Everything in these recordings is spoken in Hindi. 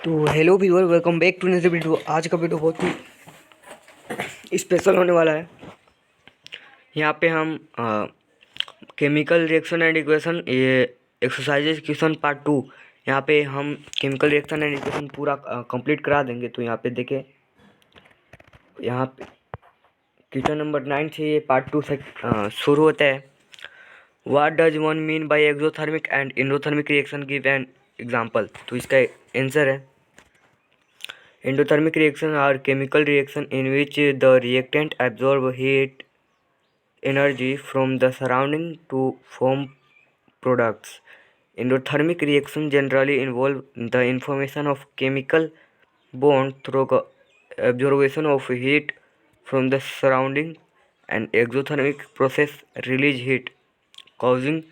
तो hello viewer, welcome back to next video. आज का वीडियो बहुत ही स्पेशल होने वाला है। यहाँ पे हम केमिकल रिएक्शन एंड इक्वेशन, ये एक्सरसाइजेज क्वेश्चन पार्ट 2। यहाँ पे हम केमिकल रिएक्शन एंड इक्वेशन पूरा कंप्लीट करा देंगे। तो यहाँ पे देखें, यहाँ पे क्वेश्चन नंबर 9 से ये पार्ट 2 से शुरू होता है। What does one mean by exothermic and endothermic reaction, give an example. तो इसका आंसर है, endothermic reaction are chemical reaction in which the reactant absorb heat energy from the surrounding to form products. Endothermic reaction generally involve the information of chemical bond through absorption of heat from the surrounding, and exothermic process release heat, causing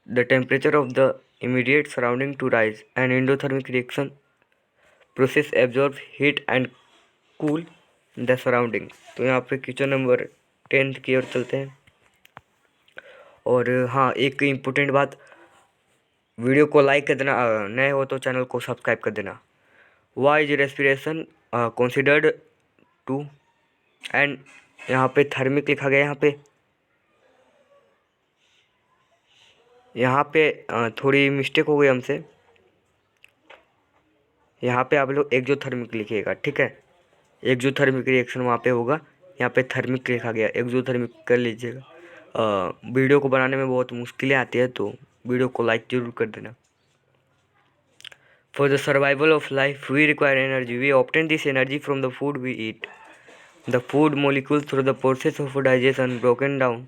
the temperature of the immediate surrounding to rise. An endothermic reaction process absorb heat and cool the surrounding. तो यहाँ पे क्वेश्चन नंबर 10 की ओर चलते हैं। और हाँ, एक इम्पोर्टेंट बात, वीडियो को लाइक कर देना, नए हो तो चैनल को सब्सक्राइब कर देना। Why is respiration considered to, and यहाँ पे थर्मिक लिखा गया। यहाँ पे थोड़ी मिस्टेक हो गई हमसे। यहाँ पे आप लोग एक्सोथर्मिक लिखिएगा, ठीक है। एक्सोथर्मिक रिएक्शन वहाँ पे होगा, यहाँ पे थर्मिक लिखा गया, एक्सोथर्मिक कर लीजिएगा। वीडियो को बनाने में बहुत मुश्किलें आती है, तो वीडियो को लाइक जरूर कर देना। For the survival of life we require energy, we obtain this energy from the food we eat. The food molecule through the process of digestion broken down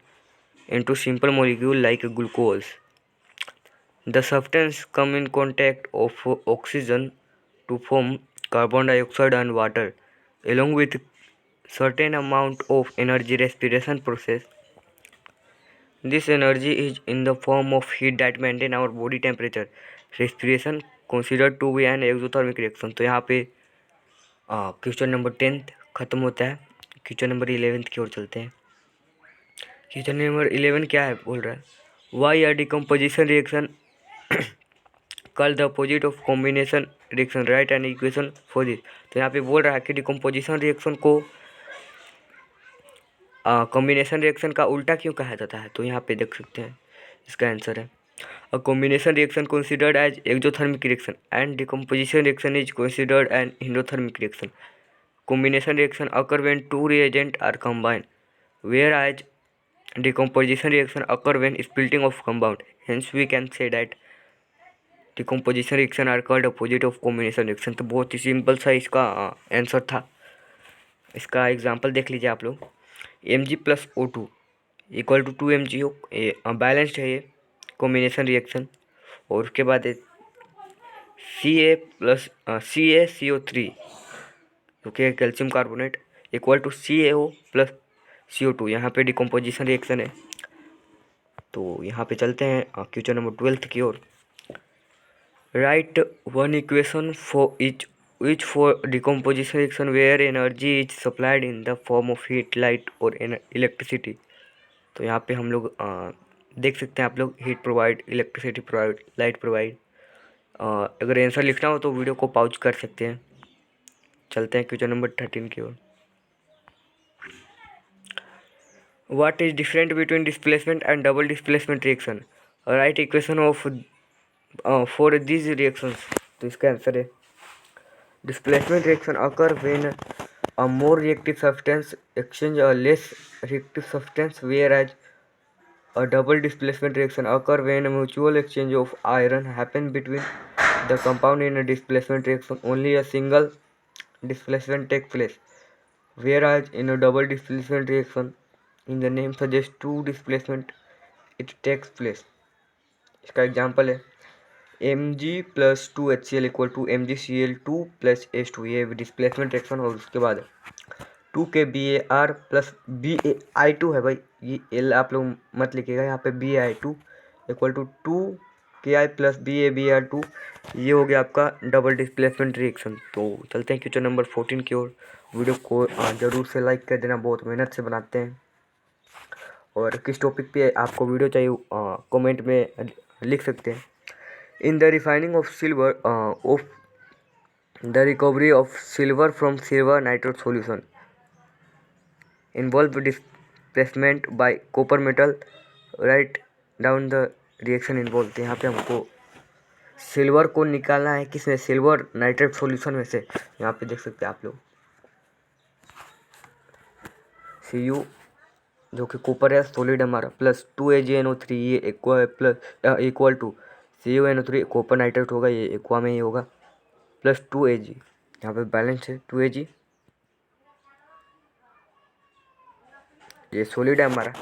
into simple molecule like glucose. The substance come in contact of oxygen to form carbon dioxide and water, along with certain amount of energy respiration process. This energy is in the form of heat that maintain our body temperature. Respiration considered to be an exothermic reaction. तो यहाँ पे क्वेश्चन नंबर 10 खत्म होता है। क्वेश्चन नंबर 11 की ओर चलते हैं। क्वेश्चन नंबर 11 क्या है, बोल रहा है, वाई आर डिकम्पोजिशन रिएक्शन कल the opposite of combination reaction, right and equation for this. तो यहाँ पे बोल रहा है कि डिकम्पोजिशन रिएक्शन को कॉम्बिनेशन रिएक्शन का उल्टा क्यों कहा जाता है। तो यहाँ पे देख सकते हैं, इसका आंसर है, a combination reaction considered as exothermic reaction and decomposition reaction is considered an endothermic reaction. Combination reaction occur when two reagents are combined, whereas decomposition reaction occur when splitting of compound. Hence we can say that decomposition reaction are called opposite of combination reaction. तो बहुत ही सिंपल सा इसका आंसर था। इसका एग्जांपल देख लीजिए आप लोग, Mg+O2 इक्वल टू 2 Mg हो, बैलेंस्ड है ये कॉम्बिनेशन रिएक्शन। और उसके बाद CaCO3 okay, calcium carbonate equal to CaO+CO2, यहाँ पे डिकम्पोजिशन रिएक्शन है। तो यहाँ पे चलते हैं क्वेश्चन नंबर 12 की ओर। Write one equation for which for decomposition reaction where energy is supplied in the form of heat, light और इलेक्ट्रिसिटी। तो यहाँ पे हम लोग देख सकते हैं, आप लोग heat provide, electricity provide, light provide. अगर आंसर लिखना हो तो वीडियो को पॉज कर सकते हैं। चलते हैं क्वेश्चन नंबर 13 की ओर। What is different between displacement and double displacement reaction? Write equation of for these reactions. तो इसका आंसर है, displacement reaction occur when a more reactive substance exchange a less reactive substance, whereas a double displacement reaction occur when a mutual exchange of iron happen between the compound. In a displacement reaction only a single displacement takes place, whereas in a double displacement reaction, in the name suggests two displacement it takes place. इसका एग्जाम्पल है Mg+2HCl equal to MgCl2 plus H2, ये डिस्प्लेसमेंट रिएक्शन। और उसके बाद 2KBAr प्लस BaI2 है भाई, ये L आप लोग मत लिखिएगा, यहाँ पे BaI2 equal to 2Ki plus BaBr2, ये हो गया आपका डबल डिस्प्लेसमेंट रिएक्शन। तो चलते हैं क्वेश्चन नंबर 14 की ओर। वीडियो को ज़रूर से लाइक कर देना, बहुत मेहनत से बनाते हैं। और किस टॉपिक पे आपको वीडियो चाहिए कमेंट में लिख सकते हैं। In the refining of silver of The recovery of silver from silver nitrate solution involve displacement by copper metal. Write down the reaction involved. यहाँ पे हमको सिल्वर को निकालना है किसमें, सिल्वर नाइट्रेट सॉल्यूशन में से। यहाँ पे देख सकते हैं आप लोग Cu जो कि कॉपर है सॉलिड हमारा प्लस 2AgNO3 ये equal to CuNO3 copper nitrate होगा, ये एक्वा में ही होगा प्लस 2Ag। यहाँ पे बैलेंस है 2Ag, ये सॉलिड है हमारा।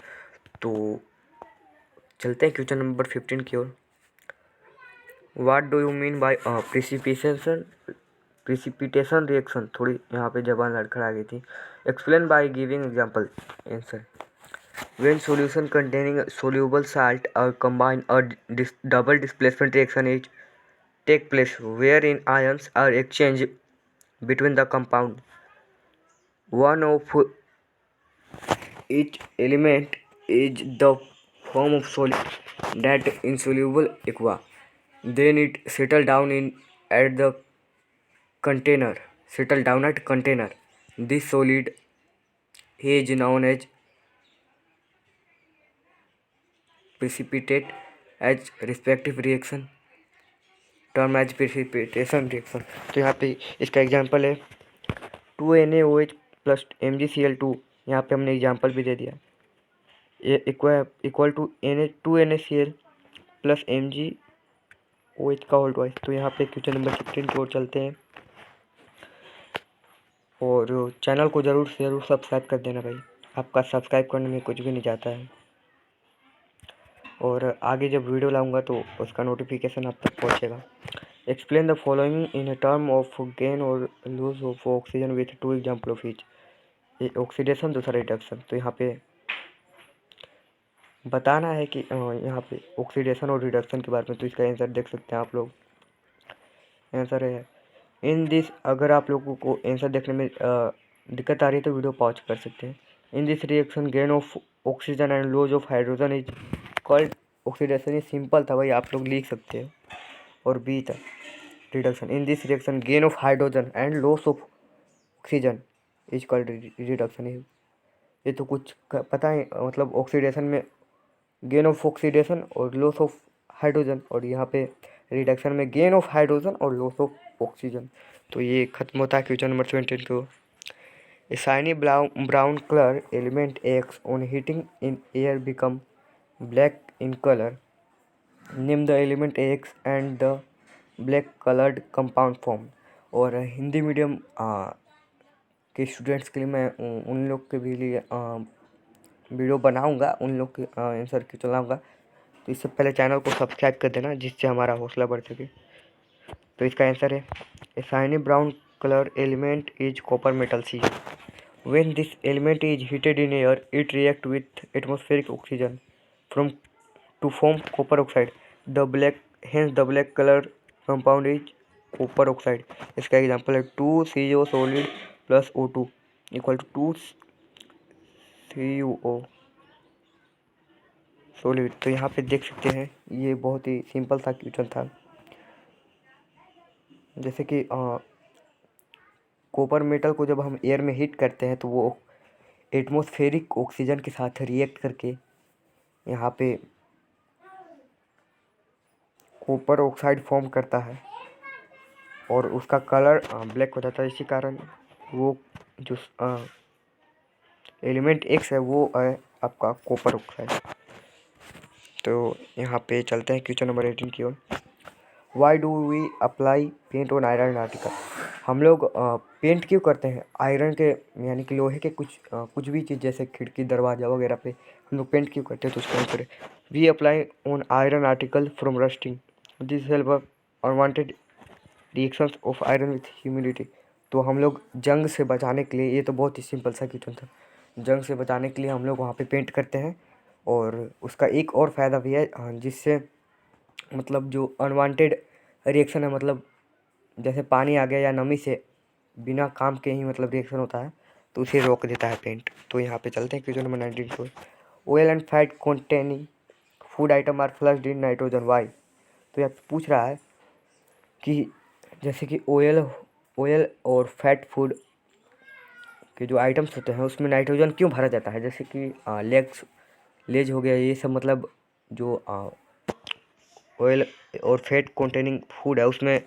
तो चलते हैं क्वेश्चन नंबर 15 की ओर। What do you mean by precipitation reaction. थोड़ी यहाँ पे जबान लड़खड़ा गई थी। Explain by giving example. Answer, when solution containing soluble salt are combined, a double displacement reaction is take place wherein ions are exchanged between the compound. One of each element is the form of solid that insoluble aqua. Then it settle down at the container. This solid is known as precipitate as respective reaction term as precipitation reaction. तो यहाँ पे इसका एग्जांपल है 2NaOH प्लस MgCl2। यहाँ पे हमने एग्जांपल भी दे दिया, ये equal to NaCl plus MgOH का होल ट्वाइस। तो यहाँ पे क्वेश्चन नंबर 15 की ओर चलते हैं, और चैनल को ज़रूर सब्सक्राइब कर देना भाई, आपका सब्सक्राइब करने में कुछ भी नहीं जाता है, और आगे जब वीडियो लाऊंगा तो उसका नोटिफिकेशन आप तक पहुँचेगा। Explain the following in a term of gain और loss of oxygen with 2 example of each. ये ऑक्सीडेशन, दूसरा रिडक्शन। तो यहाँ पे बताना है कि यहाँ पे ऑक्सीडेशन और रिडक्शन के बारे में। तो इसका आंसर देख सकते हैं आप लोग। आंसर है इन दिस। अगर आप लोगों को आंसर देखने में दिक्कत आ रही है तो वीडियो पॉज कर सकते हैं। In this reaction gain of oxygen and loss of hydrogen is called oxidation. ये सिंपल था भाई, आप लोग लिख सकते हैं। और बी था reduction. In this reaction gain of hydrogen and loss of oxygen is called reduction. ये तो कुछ पता है, मतलब ऑक्सीडेशन में गेन ऑफ ऑक्सीडेशन और लॉस ऑफ हाइड्रोजन, और यहाँ पे रिडक्शन में गेन ऑफ हाइड्रोजन और लॉस ऑफ ऑक्सीजन। तो ये खत्म होता है question number 22। A shiny brown color element X on heating in air become black in color. Name the element X and the black colored compound form। और हिंदी मीडियम के स्टूडेंट्स के लिए मैं उन लोग के भी लिए वीडियो बनाऊंगा, उन लोग के आंसर की चलाऊंगा। तो इससे पहले चैनल को सब्सक्राइब कर देना जिससे हमारा हौसला बढ़ सके। तो इसका आंसर है a shiny brown colour element is copper metal C. When this element is heated in air, it reacts with atmospheric oxygen to form copper oxide. Hence the black color compound is copper oxide। इसका एग्जाम्पल है 2CO solid plus O2 equal to 2CuO solid। तो यहाँ पे देख सकते हैं ये बहुत ही सिंपल सा क्वेश्चन था। जैसे कि कॉपर मेटल को जब हम एयर में हीट करते हैं तो वो एटमॉस्फेरिक ऑक्सीजन के साथ रिएक्ट करके यहाँ पे कॉपर ऑक्साइड फॉर्म करता है और उसका कलर ब्लैक हो जाता है। इसी कारण वो जो एलिमेंट एक्स है वो है आपका कॉपर ऑक्साइड। तो यहाँ पे चलते हैं क्वेश्चन नंबर 18 की ओर। Why do we apply paint on iron article. हम लोग पेंट क्यों करते हैं आयरन के, यानी कि लोहे के कुछ भी चीज़ जैसे खिड़की दरवाजा वगैरह पे हम लोग पेंट क्यों करते हैं। तो उसका आंसर है we apply on iron article from rusting. This help unwanted reactions of iron with humidity. तो हम लोग जंग से बचाने के लिए, ये तो बहुत ही सिंपल सा क्वेश्चन था, जंग से बचाने के लिए हम लोग वहाँ पे पेंट करते हैं। और उसका एक और फ़ायदा भी है जिससे मतलब जो अनवांटेड रिएक्शन है, मतलब जैसे पानी आ गया या नमी से बिना काम के ही मतलब रिएक्शन होता है तो उसे रोक देता है पेंट। तो यहाँ पे चलते हैं क्वेश्चन नंबर 19 को। Oil and fat containing food item are flushed in nitrogen why. तो यहाँ पे पूछ रहा है कि जैसे कि ऑयल ऑयल और फैट फूड के जो आइटम्स होते हैं उसमें नाइट्रोजन क्यों भरा जाता है, जैसे कि लेज हो गया, ये सब मतलब जो ऑयल और फैट कंटेनिंग फूड है उसमें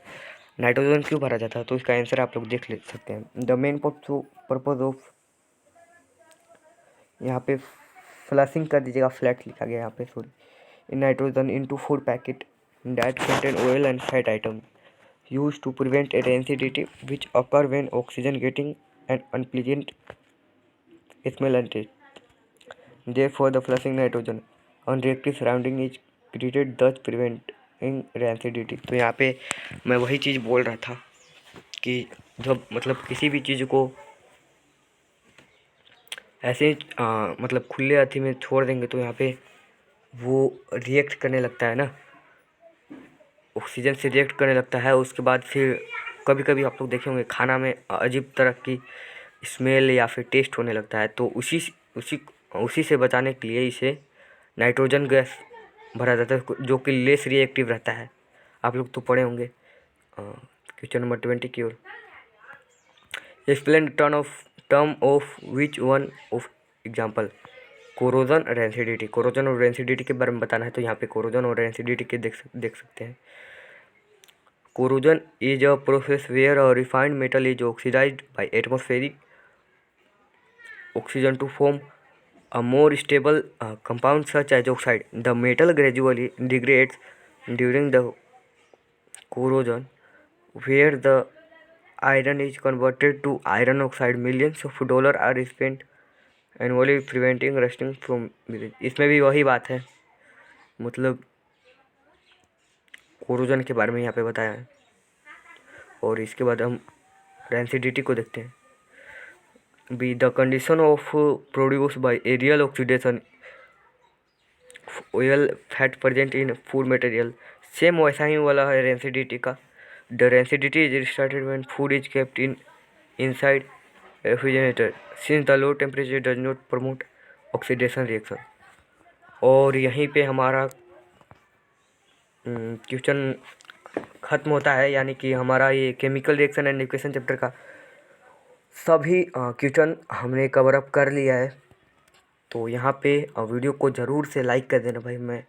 नाइट्रोजन क्यों भरा जाता है, तो इसका आंसर आप लोग देख ले सकते हैं। द मेन पर्पज ऑफ, यहाँ पे फ्लशिंग कर दीजिएगा, फ्लैट लिखा गया यहाँ पे, sorry. In nitrogen into food packet that contain oil and fat item used to prevent acidity which occur when oxygen getting an unpleasant smell and taste. Therefore, the flushing nitrogen on reactive surrounding is created, thus preventing acidity. तो यहाँ पे मैं वही चीज़ बोल रहा था कि जब मतलब किसी भी चीज़ को ऐसे मतलब खुले अथी में छोड़ देंगे तो यहाँ पे वो रिएक्ट करने लगता है ना, ऑक्सीजन से रिएक्ट करने लगता है। उसके बाद फिर कभी कभी आप लोग देखे होंगे खाना में अजीब तरह की स्मेल या फिर टेस्ट होने लगता है, तो उसी से बचाने के लिए इसे नाइट्रोजन गैस भरा जाता है जो कि लेस रिएक्टिव रहता है। आप लोग तो पढ़े होंगे क्वेश्चन नंबर 20 की ओर। Explain term of which one of example. Corrosion और रेंसिडिटी, कोरोजन और रेंसिडिटी के बारे में बताना है, तो यहाँ पे कोरोजन और रेंसिडिटी के देख सकते हैं। Corrosion is a process where a refined metal is oxidized by atmospheric oxygen to form a more stable compound such as oxide. The metal gradually degrades during the corrosion, where the iron is converted to iron oxide. Millions of dollars are spent annually preventing rusting from village. इसमें भी वही बात है, मतलब कोरोजन के बारे में यहाँ पे बताया है। और इसके बाद हम रेंसिडिटी को देखते हैं। Be the condition of produce by aerial oxidation oil fat present in food material. Same वैसा ही वाला है रेंसिडिटी का। The rancidity is started when food is kept inside refrigerator since the low temperature does not promote oxidation reaction. और यहीं पे हमारा क्वेश्चन ख़त्म होता है, यानी कि हमारा ये chemical reaction and equation chapter का सभी क्वेश्चन हमने कवर अप कर लिया है। तो यहाँ पे वीडियो को ज़रूर से लाइक कर देना भाई, मैं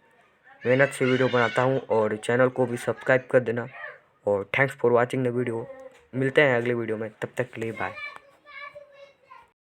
मेहनत से वीडियो बनाता हूँ, और चैनल को भी सब्सक्राइब कर देना। और thanks for watching the video. मिलते हैं अगले वीडियो में, तब तक के लिए बाय।